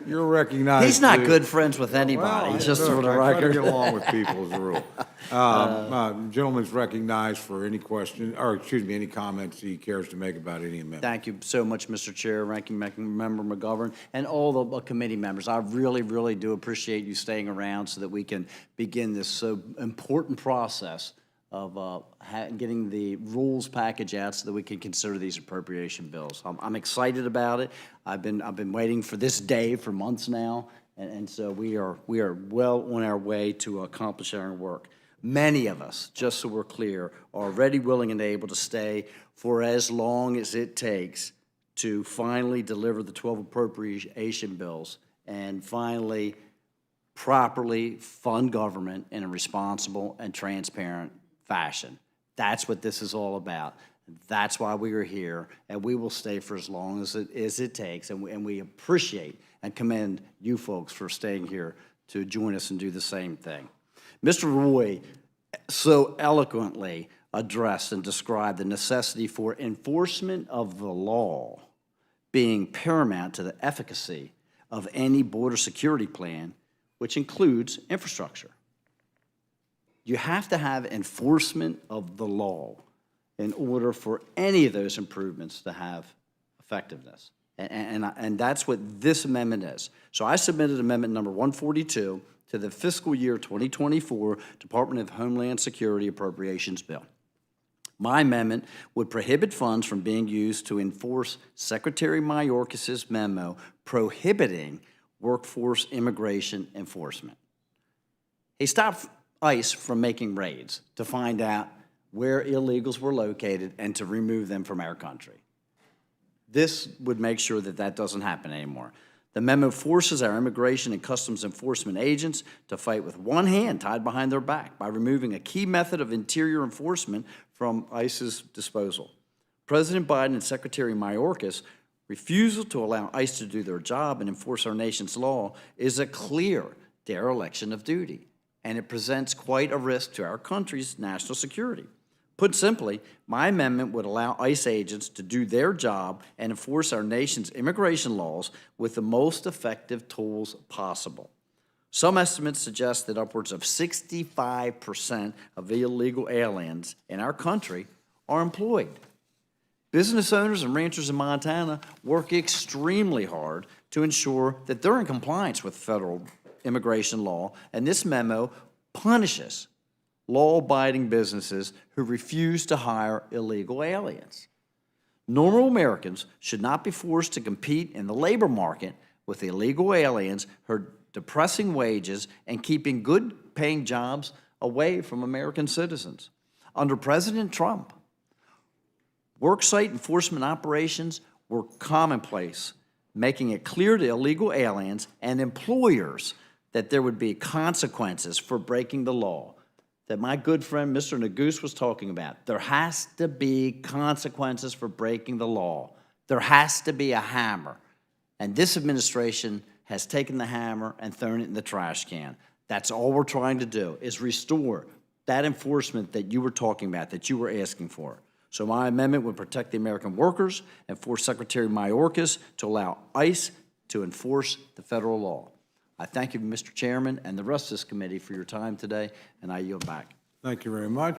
You're recognized. He's not to- good friends with anybody, Well, just look, for the I try to record. get along with people as a rule. Gentleman's recognized for any question, or excuse me, any comments he cares to make about any amendment. Thank you so much, Mr. Chair, Ranking Member McGovern, and all the committee members. I really, really do appreciate you staying around so that we can begin this so important process of getting the rules package out so that we can consider these appropriation bills. I'm excited about it. I've been waiting for this day for months now, and so we are well on our way to accomplishing our work. Many of us, just so we're clear, are ready, willing, and able to stay for as long as it takes to finally deliver the 12 appropriation bills and finally properly fund government in a responsible and transparent fashion. That's what this is all about. That's why we are here, and we will stay for as long as it takes, and we appreciate and commend you folks for staying here to join us and do the same thing. Mr. Roy so eloquently addressed and described the necessity for enforcement of the law being paramount to the efficacy of any border security plan, which includes infrastructure. You have to have enforcement of the law in order for any of those improvements to have effectiveness. And that's what this amendment is. So I submitted amendment number 142 to the fiscal year 2024 Department of Homeland Security Appropriations Bill. My amendment would prohibit funds from being used to enforce Secretary Mayorkas' memo prohibiting workforce immigration enforcement. He stopped ICE from making raids to find out where illegals were located and to remove them from our country. This would make sure that that doesn't happen anymore. The memo forces our immigration and customs enforcement agents to fight with one hand tied behind their back by removing a key method of interior enforcement from ICE's disposal. President Biden and Secretary Mayorkas' refusal to allow ICE to do their job and enforce our nation's law is a clear dereliction of duty, and it presents quite a risk to our country's national security. Put simply, my amendment would allow ICE agents to do their job and enforce our nation's immigration laws with the most effective tools possible. Some estimates suggest that upwards of 65% of illegal aliens in our country are employed. Business owners and ranchers in Montana work extremely hard to ensure that they're in compliance with federal immigration law, and this memo punishes law-abiding businesses who refuse to hire illegal aliens. Normal Americans should not be forced to compete in the labor market with illegal aliens who are depressing wages and keeping good-paying jobs away from American citizens. Under President Trump, worksite enforcement operations were commonplace, making it clear to illegal aliens and employers that there would be consequences for breaking the law that my good friend Mr. Nagoose was talking about. There has to be consequences for breaking the law. There has to be a hammer. And this administration has taken the hammer and thrown it in the trash can. That's all we're trying to do, is restore that enforcement that you were talking about, that you were asking for. So my amendment would protect the American workers and force Secretary Mayorkas to allow ICE to enforce the federal law. I thank you, Mr. Chairman, and the rest of this committee for your time today, and I yield back. Thank you very much.